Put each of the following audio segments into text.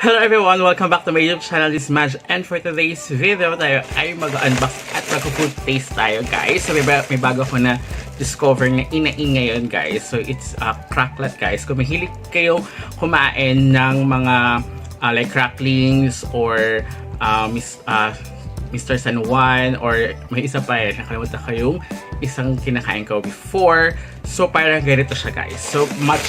Hello everyone! Welcome back to my YouTube channel, this is Maj. And for today's video tayo ay mag-unbox at mag-food taste tayo guys. So may bago ko na discover na inain ngayon guys. So it's cracklet guys. Kung mahilig kayo kumain ng mga like cracklings or Mr. San Juan or may isa pa nakalimutan ko yung isang kinakain ko before. So parang ganito siya guys. So much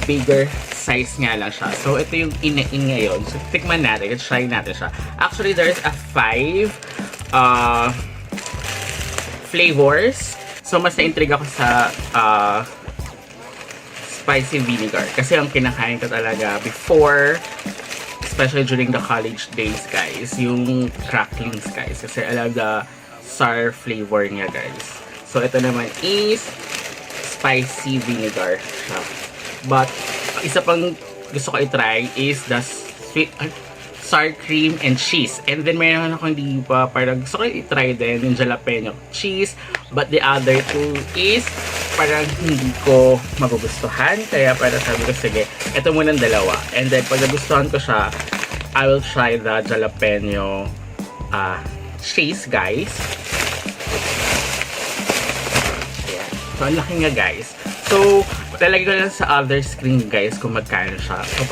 bigger size nga lang siya. So ito yung inain ngayon. So tikman natin, try natin siya. Actually there's a 5 flavors. So mas na-intrigue ako sa spicy vinegar kasi ang kinakain ko talaga before, especially during the college days guys, yung cracklings guys, kasi I love the sour flavor niya guys. So ito naman is spicy vinegar siya. But isa pang gusto ko i-try is the sweet sour cream and cheese. And then mayroon ako hindi pa parang gusto ko i-try din yung jalapeno cheese. But the other two is parang hindi ko magugustuhan. Kaya parang sabi ko sige, ito muna ang dalawa. And then pag nagustuhan ko siya, I will try the jalapeno cheese guys. Ayan. So ang laki nga guys. So talagay ko lang sa other screen guys kung magkano siya. So,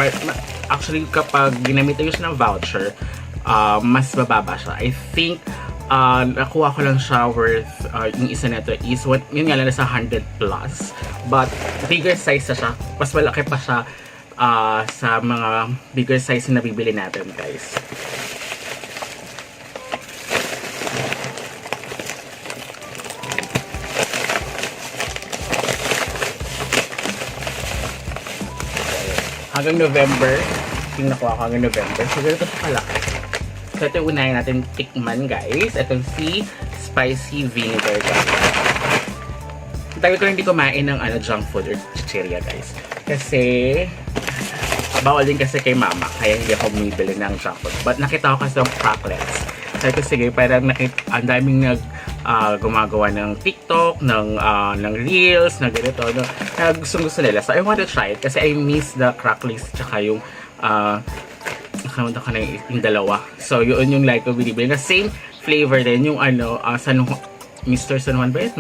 actually kapag ginamit ko siya ng voucher, mas bababa siya. I think nakuha ko lang siya worth yung isa nito is yun nga lang nasa 100 plus. But bigger size na siya. Mas malaki pa siya sa mga bigger size na nabibili natin guys. Hanggang November, yung nakuha ko hanggang November. So, ganito siya kalaki. So, ito yung unahin natin tikman, guys. Itong si spicy vinegar, guys. Tagal ko hindi kumain ng junk food or chicheria, guys. Kasi, bawal din kasi kay mama. Kaya hindi ako bumibili ng junk food. But nakita ko kasi ng cracklets. Sabi ko, sige, parang ang daming gumagawa ng TikTok, ng Reels, na ganito, na gusto nila. So, I want to try it kasi I miss the cracklings tsaka yung nakalimutan ko na yung dalawa. So, yun yung like ko binibili na same flavor din, yung Mr. San Juan ba yun?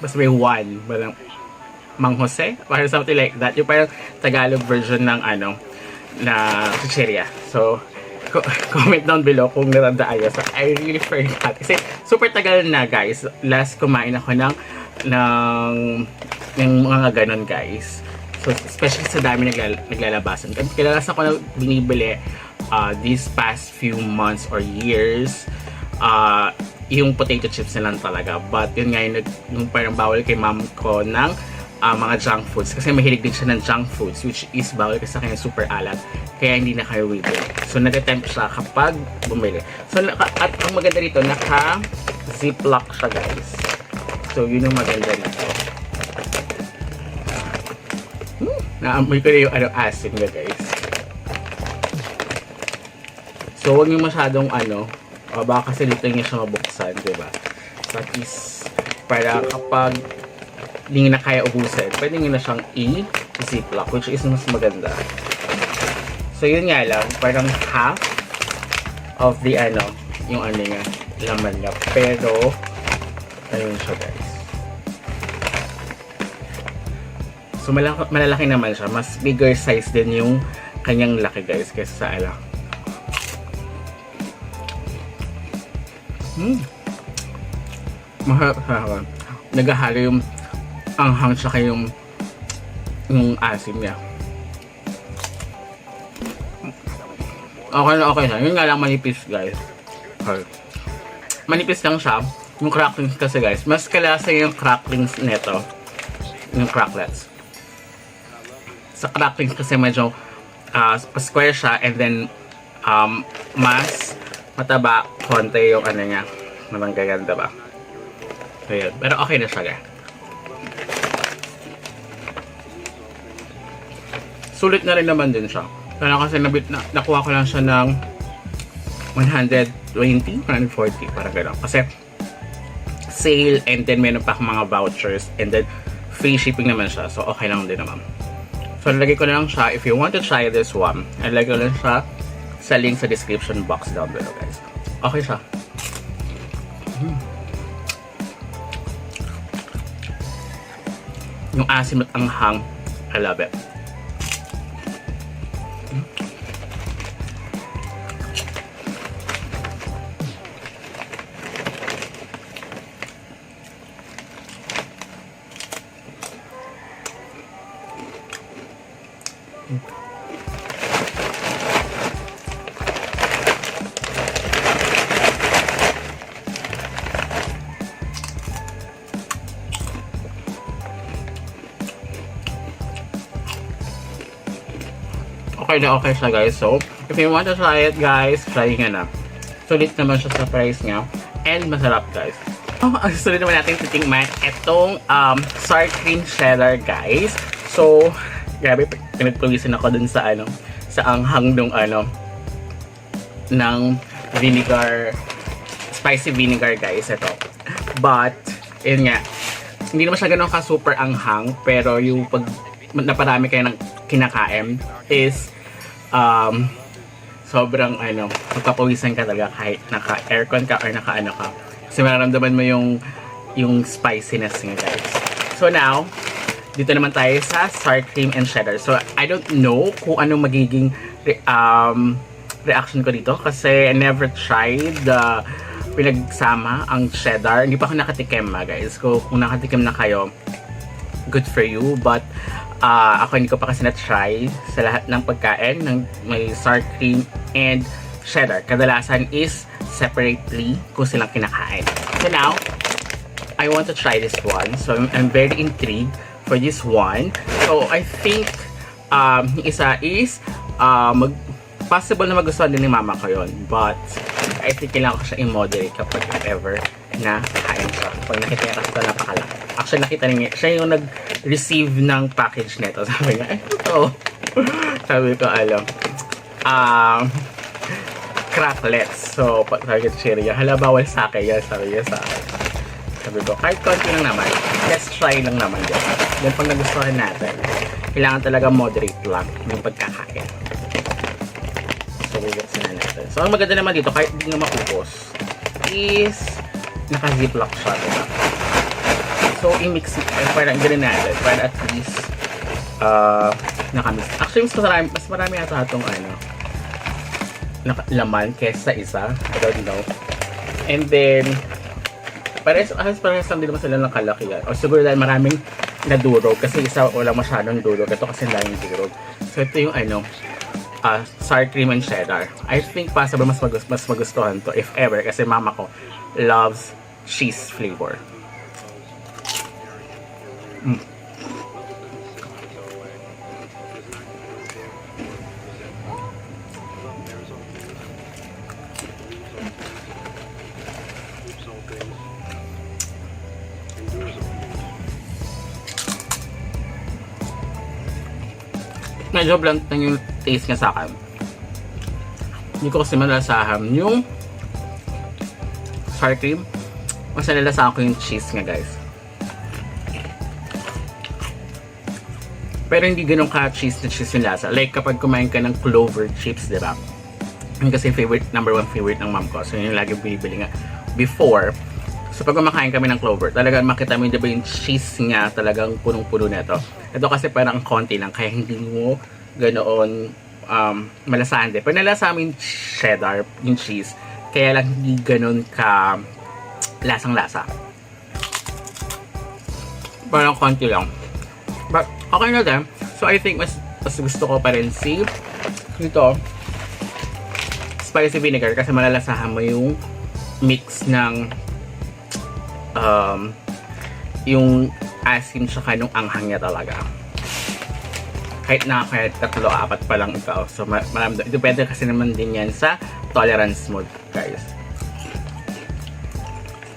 Basta may one. Parang Mang Jose? Parang something like that. Yung parang Tagalog version ng na chicheria. So, comment down below kung natandaan nyo. So, I really forgot. Kasi super tagal na guys. Last kumain ako ng mga ganon guys. So, especially sa dami naglalabasan. Kailangan ako na binibili these past few months or years. Yung potato chips na lang talaga. But yun nga yung parang bawal kay mom ko ng mga junk foods kasi mahilig din siya ng junk foods which is bawal kasi sa kanya super alat kaya hindi na kayo bibili. So nag-attempt siya kapag bumili. So at ang maganda dito naka ziplock siya guys. So yun yung maganda dito. Naamoy ko na yung asin nga guys. So huwag yung masyadong baka kasi dito niya siya mabuksan, diba? So at least para kapag hindi na kaya ubusin, pwede nyo na siyang i-ziplock, which is mas maganda. So yun nga lang, parang half of the yung niya, laman niya. Pero ayun siya guys. So malalaki naman siya, mas bigger size din yung kanyang laki guys kaysa sa Maharap. Naghahalo yung anghang tsaka yung asim niya. Okay na okay siya. Yun nga lang manipis guys. Okay. Manipis lang siya. Yung cracklings kasi guys. Mas kalasa yung cracklings neto. Yung cracklets. Sa cracklings kasi medyo square siya and then mas mataba konti yung niya. Naman gaganda ba? So yun. Pero okay na siya guys. Sulit na rin naman din siya. Kaya kasi nakuha ko lang siya ng 120, 140, parang gano'n. Kasi sale and then meron pa akong mga vouchers and then free shipping naman siya. So okay lang din naman. So, nalagay ko na lang siya. If you want to try this one, nalagay ko lang siya sa link sa description box down below, guys. Okay siya. Yung asim at anghang, I love it. Okay na okay siya, guys. So, if you want to try it, guys, try nga na. Sulit naman siya sa price niya. And masarap, guys. Ang sulit naman natin titingnan itong sour cream cheddar, guys. So, grabe, pinagpawisan ako dun sa sa anghang nung ng vinegar, spicy vinegar, guys, ito. But, yun nga, hindi naman siya ganun ka-super anghang, pero yung pag naparami kayo ng kinakain is sobrang magpapawisan ka talaga kahit naka-aircon ka or naka-ano ka. Kasi mararamdaman mo yung spiciness niya, guys. So now, dito naman tayo sa sour cream and cheddar. So, I don't know kung anong magiging reaction ko dito kasi I never tried pinagsama ang cheddar. Hindi pa ako nakatikim, guys. Kung nakatikim na kayo, good for you. But, ako hindi ko pa kasi na-try sa lahat ng pagkain ng may sour cream and cheddar. Kadalasan is separately ko silang kinakain. So now, I want to try this one. So I'm very intrigued for this one. So I think yung isa is possible na magustuhan din ni mama ko yun. But I think kailangan ko siya i-moderate kapag ever na kain siya. Pag nakita niya kasi ito napakalaki. Actually nakita niya, siya yung nag-receive ng package nito. Sabi niya, ito. Sabi ko, cracklets. So, sabi ko, niya, hala, bawal sa akin yan. Sabi niya sa akin. Sabi ko, kahit konti lang naman. Let's try lang naman yan. Then, pag nagustuhan natin, kailangan talaga moderate lang yung pagkakain. So, bubuksan na natin. So, ang maganda naman dito, kahit hindi nga maubos, is naka-ziplock siya, diba? So, i-mix parang ganun natin para at least nakamix. Actually, mas marami ata itong laman kesa isa. I don't know. And then, parehas lang din naman sila ng kalakihan. O siguro dahil maraming nadurog kasi isa wala masyadong durog. Ito kasi lang durog. So, ito yung sour cream and cheddar. I think possible mas magustuhan to if ever kasi mama ko loves cheese flavor. Medyo blunt na yung taste niya sa akin. Hindi ko kasi malalasahan yung sour cream. Mas nalalasahan ko yung cheese nga, guys. Pero hindi ganun ka-cheese na cheese yung lasa. Like kapag kumain ka ng clover chips, diba? Yun kasi number one favorite ng mom ko. So yun yung lagi binibili nga before. So pag kumakain kami ng clover, talagang makita mo diba yung cheese nga talagang punong-puno nito. Ito kasi parang konti lang, kaya hindi mo ganoon malasahan din. Pero nalasahan mo yung cheddar, yung cheese, kaya lang hindi ganoon ka lasang-lasa. Parang konti lang. But okay na din. So I think mas gusto ko pa rin si ito spicy vinegar kasi malalasahan mo yung mix ng yung asin tsaka nung anghang niya talaga. Kahit tatlo, apat pa lang ikaw. So marami, depende kasi naman din yan sa tolerance mo, guys.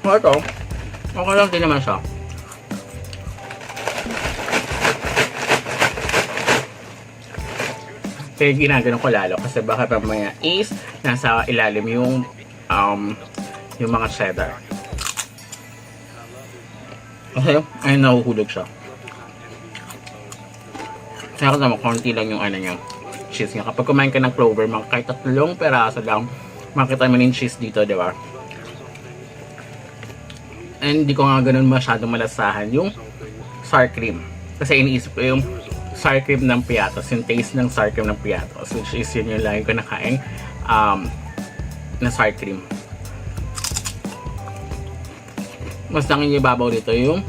So ito, okay lang din naman siya. Kaya ginagano ko lalo kasi baka mamaya is nasa ilalim yung mga cheddar. Kasi ay nahuhulog siya. Kaya ko naman, konti lang yung ano niya, cheese niya. Kapag kumain ka ng Clover, mga kahit 3 peraso lang, makita mo yung cheese dito, di ba? And hindi ko nga ganun masyadong malasahan yung sour cream. Kasi iniisip ko yung sour cream ng Piatos, yung taste ng sour cream ng Piatos, which is yun yung lagi ko nakain na sour cream. Mas nangingibabaw dito yung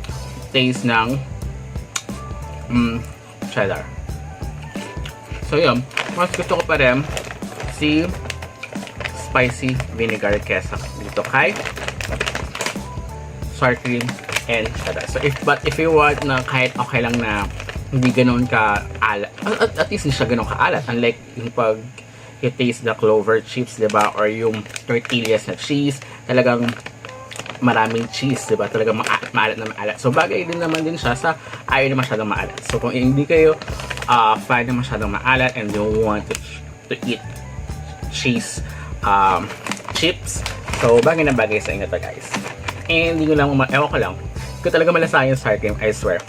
taste ng cheddar. So yun, mas gusto ko pa rin si spicy vinegar kesa dito kay sour cream and cheddar. So if you want na kahit okay lang na hindi ganoon ka alat, at least hindi siya ganoon ka alat, unlike yung pag you taste the Clover chips, diba, or yung tortillas na cheese, talagang maraming cheese, diba, talagang maalat na maalat. So bagay din naman din siya sa ayaw na masyadong maalat. So kung hindi kayo fan na masyadong maalat and you want to eat cheese chips, so bagay na bagay sa inyo to, guys. And hindi ko lang, ewan ko lang, ko talaga malasahan yung sour cream, I swear.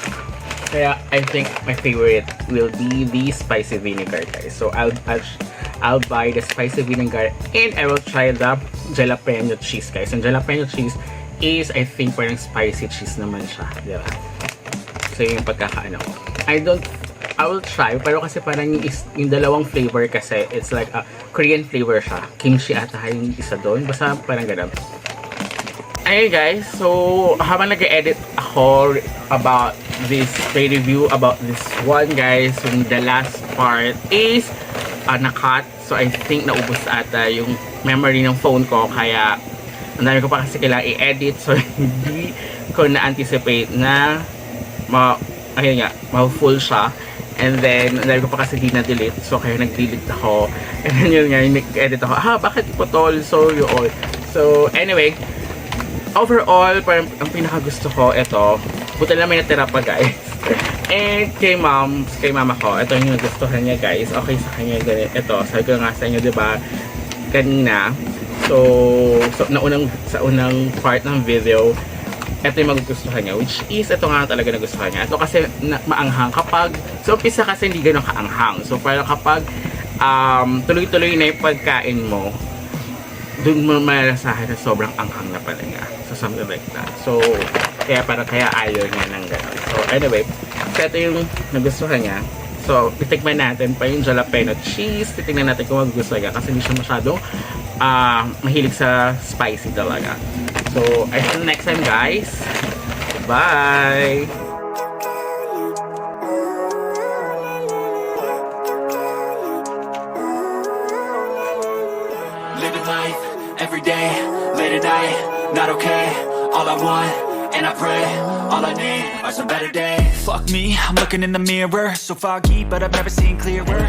Kaya I think my favorite will be the spicy vinegar, guys. So I'll buy the spicy vinegar and I will try the jalapeno cheese, guys. And jalapeno cheese is, I think, parang spicy cheese naman siya, diba? So yung pagkakaano ko, I will try, pero kasi parang yung dalawang flavor kasi, it's like a Korean flavor siya. Kimchi ata yung isa doon, basta parang ganun. Ayun, guys, so habang nag-edit ako about this review about this one, guys, yung the last part is na-cut. So I think naubos ata yung memory ng phone ko, kaya ang dami ko pa kasi kailangan i-edit, so hindi ko na-anticipate na ma-full siya. And then, ang dami ko pa kasi di na-delete, so kaya nag-delete ako. And then yun nga, yung nag-edit ako, bakit ipotol? So yun. So anyway, overall, parang ang pinakagusto ko, ito, buta na may natira pa, guys. And kay mama ko, ito yung nagustuhan niya, guys. Okay sa kanya, ganyan. Ito, sabi ko nga sa inyo, diba, kanina. So sa unang part ng video, ito yung magugustuhan niya, which is, ito nga talaga nagustuhan niya. Ito kasi maanghang kapag, so umpisa kasi hindi ganun kaanghang. So parang kapag tuloy-tuloy na yung pagkain mo, doon mo malasahan na sobrang anghang na pala niya. So something like that. So kaya ayaw niya ng gano'n. So anyway, so ito yung nagustuhan niya. So titikman natin pa yung jalapeno cheese. Titignan natin kung magugustuhan niya kasi hindi siya masyadong mahilig sa spicy talaga. So until next time, guys. Bye! Living life, every day, late at night, not okay. All I want, and I pray, all I need are some better days. Fuck me, I'm looking in the mirror, so foggy, but I've never seen clearer.